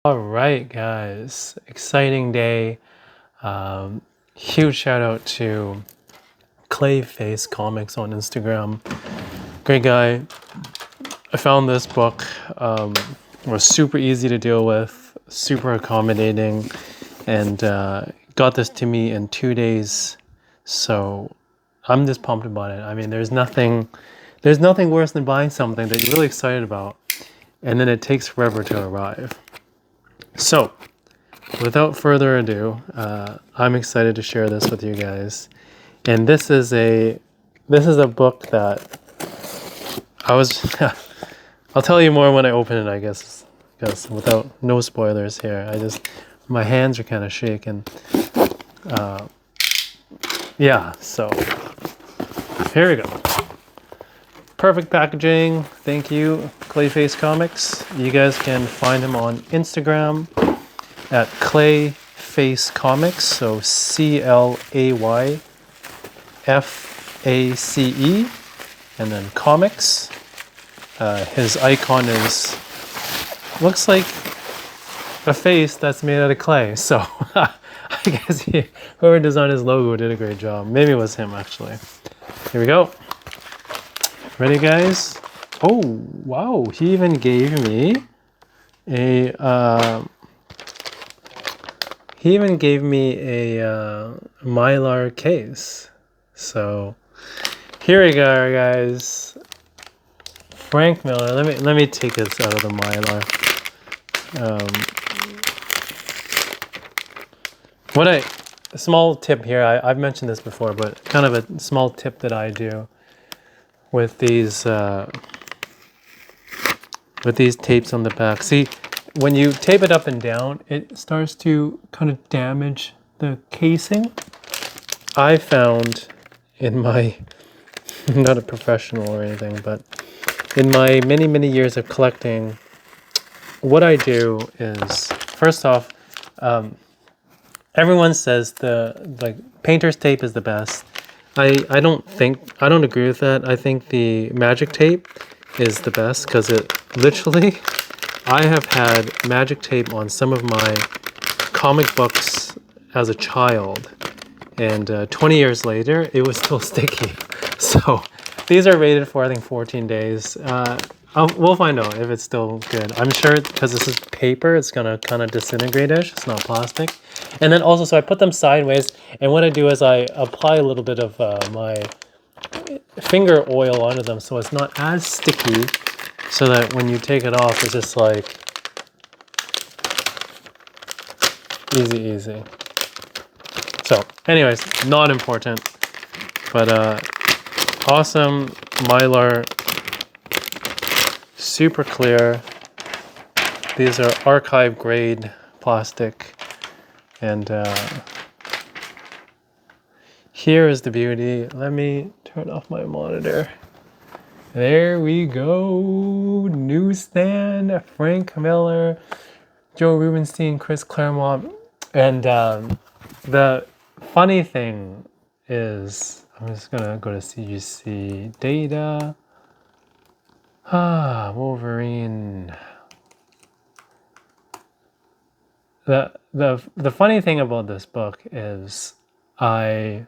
All right, guys, exciting day. Huge shout out to Clayface Comics on Instagram. Great guy. I found this book. Was super easy to deal with, super accommodating, and got this to me in 2 days. So I'm just pumped about it. I mean, there's nothing worse than buying something that you're really excited about, and then it takes forever to arrive. So, without further ado, I'm excited to share this with you guys. And this is a book that I was. I'll tell you more when I open it, I guess, because without no spoilers here. My hands are kind of shaking. Yeah, so here we go. Perfect packaging. Thank you, Clayface Comics. You guys can find him on Instagram at Clayface Comics, so CLAYFACE, and then comics. His icon looks like a face that's made out of clay. So I guess whoever designed his logo did a great job. Maybe it was him actually. Here we go. Ready, guys? Oh wow! He even gave me a. He even gave me a Mylar case. So here we go, guys. Frank Miller. Let me take this out of the Mylar. A small tip here. I've mentioned this before, but kind of a small tip that I do with these tapes on the back. See, when you tape it up and down, it starts to kind of damage the casing. I found in my, I'm not a professional or anything, but in my many years of collecting, what I do is, first off, everyone says the painter's tape is the best. I don't agree with that. I think the magic tape is the best because it literally, I have had magic tape on some of my comic books as a child, and 20 years later, it was still sticky. So these are rated for, I think, 14 days. We'll find out if it's still good. I'm sure because this is paper, it's gonna kind of disintegrate-ish. It's not plastic. And then also, so I put them sideways, and what I do is I apply a little bit of my finger oil onto them so it's not as sticky, so that when you take it off, it's just like easy. So anyways, not important, but awesome Mylar, super clear. These are archive grade plastic, and here is the beauty. Let me turn off my monitor. There we go. Newsstand, Frank Miller, Joe Rubenstein, Chris Claremont. And the funny thing is, I'm just gonna go to CGC data. Wolverine. The funny thing about this book is I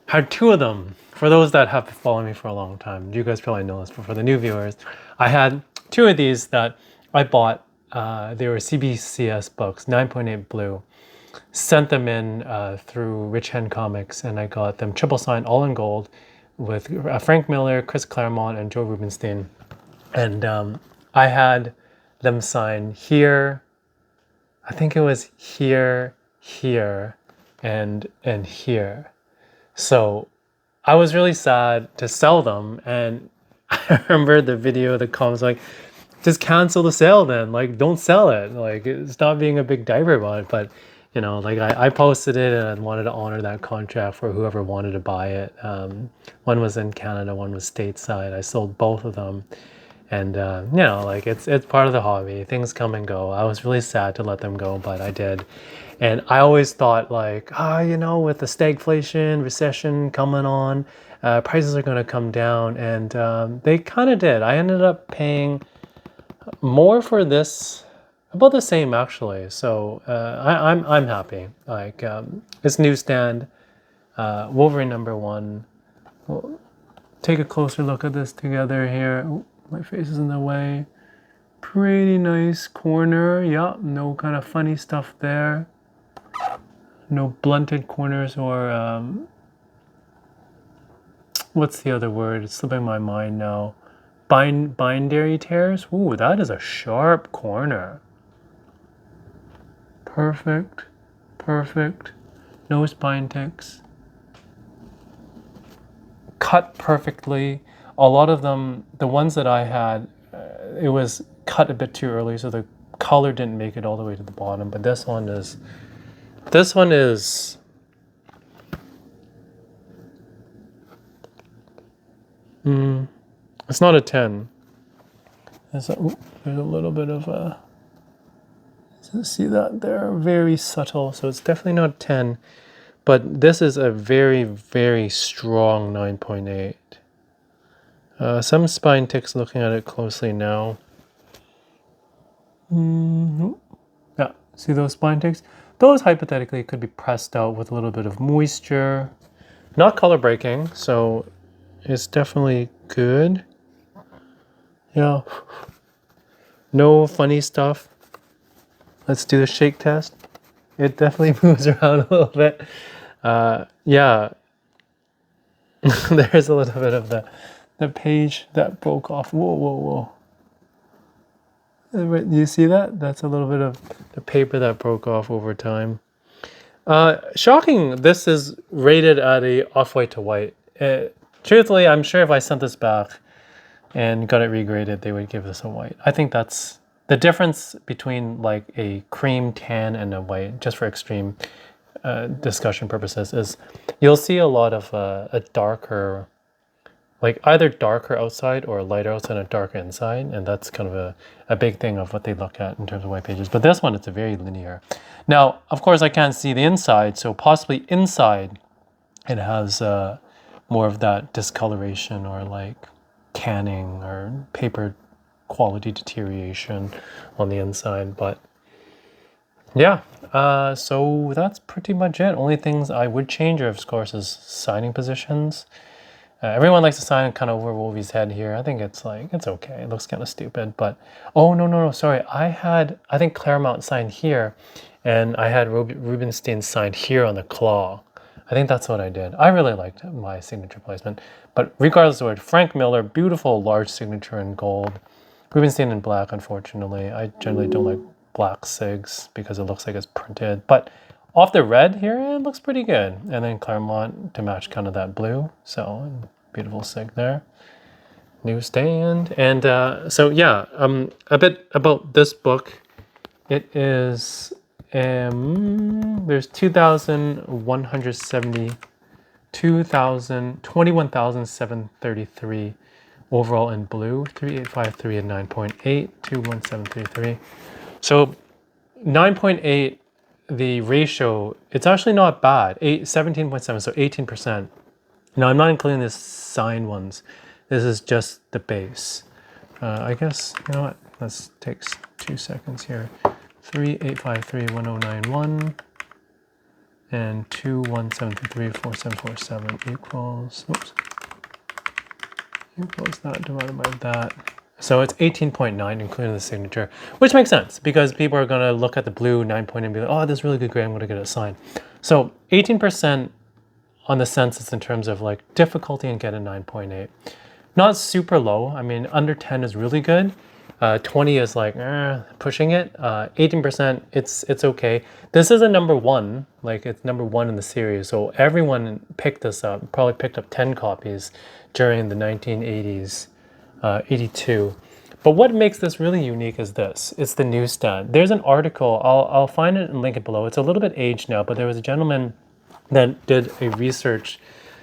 had two of them. For those that have followed me for a long time, you guys probably know this, but for the new viewers, I had two of these that I bought. They were CBCS books, 9.8 blue. Sent them in through Rich Hen Comics, and I got them triple signed, all in gold, with Frank Miller, Chris Claremont, and Joe Rubenstein. And I had them sign here. I think it was here, and here. So I was really sad to sell them, and I remember the video, the comments like, just cancel the sale then, like don't sell it, like stop being a big diaper about it. But you know, like I posted it and I wanted to honor that contract for whoever wanted to buy it. One was in Canada, one was stateside. I sold both of them, and you know, like it's part of the hobby. Things come and go. I was really sad to let them go, but I did. And I always thought like, you know, with the stagflation, recession coming on, prices are going to come down, and they kind of did. I ended up paying More for this, about the same actually. So I'm happy. Like it's newsstand, Wolverine #1. We'll take a closer look at this together here. Ooh, my face is in the way. Pretty nice corner. Yeah, no kind of funny stuff there. No blunted corners or what's the other word? It's slipping my mind now. Binary tears. Ooh, that is a sharp corner. Perfect. Perfect. No spine ticks. Cut perfectly. A lot of them, the ones that I had, it was cut a bit too early, so the color didn't make it all the way to the bottom. But this one is, it's not a 10. There's a little bit of a, see that there? Very subtle. So it's definitely not a 10. But this is a very, very strong 9.8. Some spine ticks looking at it closely now. Yeah, see those spine ticks? Those hypothetically could be pressed out with a little bit of moisture. Not color breaking, so it's definitely good. Yeah. No funny stuff. Let's do the shake test. It definitely moves around a little bit. Yeah. There's a little bit of the page that broke off. Whoa, whoa, whoa. You see that? That's a little bit of the paper that broke off over time. Shocking, this is rated at a off-white to white. Truthfully, I'm sure if I sent this back and got it regraded, they would give this a white. I think that's the difference between like a cream tan and a white, just for extreme discussion purposes, is you'll see a lot of a darker, like either darker outside or lighter outside and darker inside, and that's kind of a big thing of what they look at in terms of white pages. But this one, it's a very linear. Now, of course, I can't see the inside, so possibly inside it has more of that discoloration or like tanning or paper quality deterioration on the inside. But yeah, so that's pretty much it. Only things I would change, of course, is signing positions. Everyone likes to sign kind of over Wolvie's head here. I think it's like, it's okay. It looks kind of stupid, but, oh, no, sorry. I think Claremont signed here, and I had Rubinstein signed here on the claw. I think that's what I did. I really liked my signature placement, but regardless of what, Frank Miller, beautiful large signature in gold. Rubinstein in black, unfortunately. I generally don't like black sigs because it looks like it's printed, but off the red here, it looks pretty good. And then Claremont to match kind of that blue. So beautiful sig there. Newsstand. And so yeah, a bit about this book. It is, there's 21,733 overall in blue, 3853 and 9.8, 21733. So 9.8, the ratio, it's actually not bad. 17.7, so 18%. Now I'm not including the signed ones. This is just the base. I guess, you know what? Let's take 2 seconds here. 38531091 and 217334747 equals, oops, equals that divided by that. So it's 18.9, including the signature, which makes sense because people are going to look at the blue 9.8 and be like, oh, this is really good grade, I'm going to get it signed. So 18% on the census in terms of like difficulty in getting 9.8. Not super low. I mean, under 10 is really good. 20 is like pushing it. 18%, it's okay. This is a #1, like it's #1 in the series. So everyone picked this up, probably picked up 10 copies during the 1980s. 82. But what makes this really unique is this. It's the newsstand. There's an article, I'll find it and link it below. It's a little bit aged now, but there was a gentleman that did a research,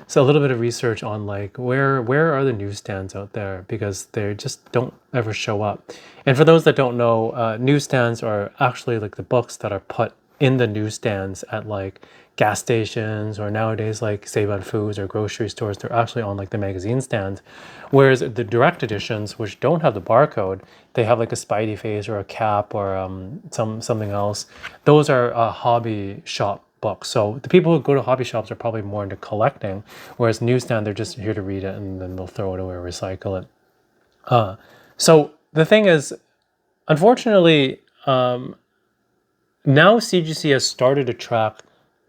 so a little bit of research on like where are the newsstands out there, because they just don't ever show up. And for those that don't know, newsstands are actually like the books that are put in the newsstands at like gas stations, or nowadays like Save on Foods or grocery stores, they're actually on like the magazine stands. Whereas the direct editions, which don't have the barcode, they have like a Spidey face or a cap or something else. Those are hobby shop books. So the people who go to hobby shops are probably more into collecting, whereas newsstand, they're just here to read it and then they'll throw it away or recycle it. So the thing is, unfortunately, now CGC has started to track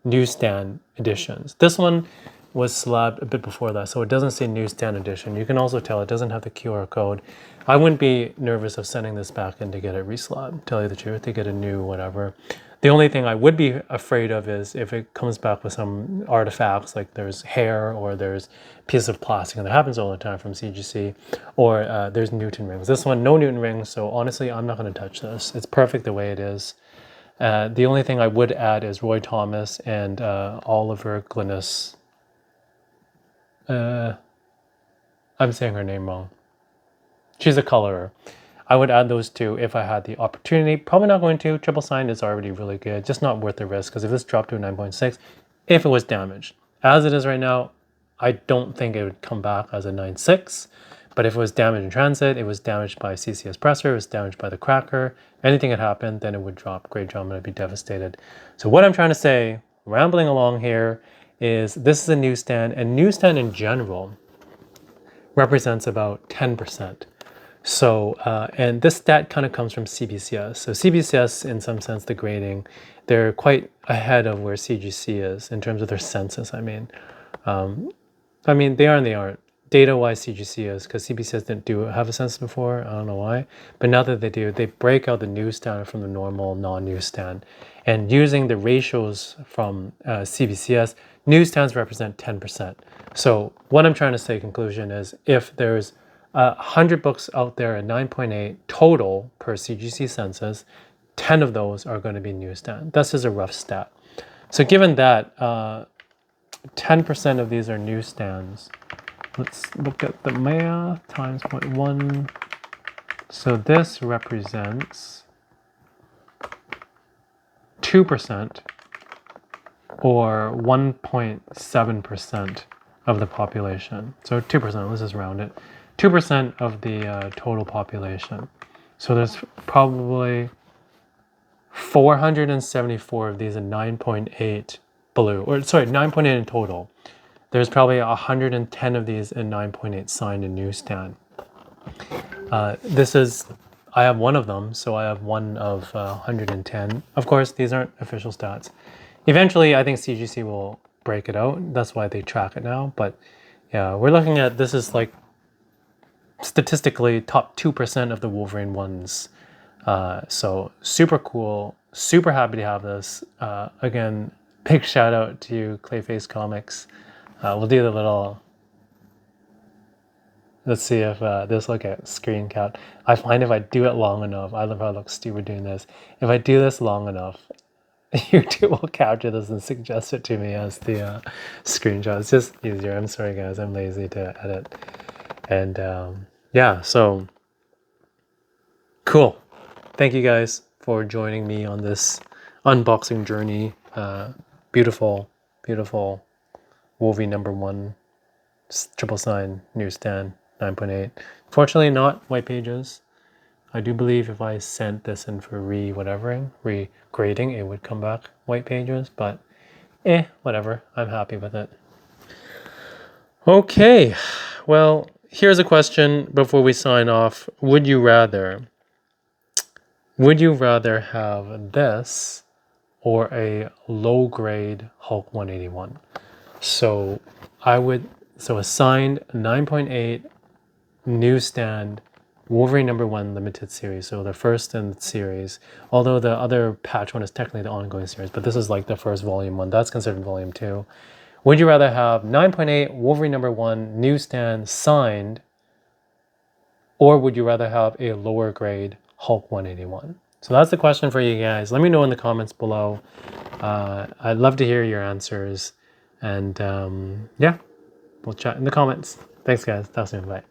newsstand editions. This one was slabbed a bit before that, so it doesn't say newsstand edition. You can also tell it doesn't have the QR code. I wouldn't be nervous of sending this back in to get it reslabbed, tell you the truth, to get a new whatever. The only thing I would be afraid of is if it comes back with some artifacts, like there's hair or there's pieces of plastic, and that happens all the time from CGC, or there's Newton rings. This one, no Newton rings, so honestly, I'm not going to touch this. It's perfect the way it is. The only thing I would add is Roy Thomas and Oliver Glynis. I'm saying her name wrong. She's a colorer. I would add those two if I had the opportunity. Probably not going to. Triple Sign is already really good. Just not worth the risk, because if this dropped to a 9.6, if it was damaged. As it is right now, I don't think it would come back as a 9.6. But if it was damaged in transit, it was damaged by CCS pressure, it was damaged by the cracker, anything had happened, then it would drop. Great drum, and I'd be devastated. So what I'm trying to say, rambling along here, is this is a newsstand, and newsstand in general represents about 10%. So, and this stat kind of comes from CBCS. So CBCS, in some sense, the grading, they're quite ahead of where CGC is in terms of their census, I mean. They are and they aren't. Data-wise, CGC is, because CBCS didn't have a census before. I don't know why. But now that they do, they break out the newsstand from the normal non-newsstand. And using the ratios from CBCS, newsstands represent 10%. So what I'm trying to say, conclusion, is if there's 100 books out there at 9.8 total per CGC census, 10 of those are going to be newsstand. That's just a rough stat. So given that 10% of these are newsstands, let's look at the math times 0.1. So this represents 2% or 1.7% of the population. So 2%, let's just round it. 2% of the total population. So there's probably 474 of these in 9.8 blue, or sorry, 9.8 in total. There's probably 110 of these in 9.8 signed in newsstand. I have one of them, so I have one of 110. Of course, these aren't official stats. Eventually, I think CGC will break it out. That's why they track it now. But yeah, we're looking at, this is like statistically top 2% of the Wolverine ones. So super cool, super happy to have this. Again, big shout out to Clayface Comics. We'll do the little, let's see if this look at screen cap. I find if I do it long enough, I love how I look stupid doing this. If I do this long enough, YouTube will capture this and suggest it to me as the screenshot. It's just easier. I'm sorry guys, I'm lazy to edit. And yeah, so cool. Thank you guys for joining me on this unboxing journey. Beautiful, beautiful Wolvie #1 triple sign newsstand 9.8. Fortunately not white pages. I do believe if I sent this in for regrading, it would come back white pages, but whatever. I'm happy with it. Okay, well, here's a question before we sign off. Would you rather have this or a low grade Hulk 181? So a signed 9.8 newsstand Wolverine #1 limited series. So the first in the series, although the other patch one is technically the ongoing series, but this is like the first volume one. That's considered volume 2. Would you rather have 9.8 Wolverine #1 newsstand signed, or would you rather have a lower grade Hulk 181? So that's the question for you guys. Let me know in the comments below. I'd love to hear your answers. And yeah, we'll chat in the comments. Thanks guys. Talk soon. Bye.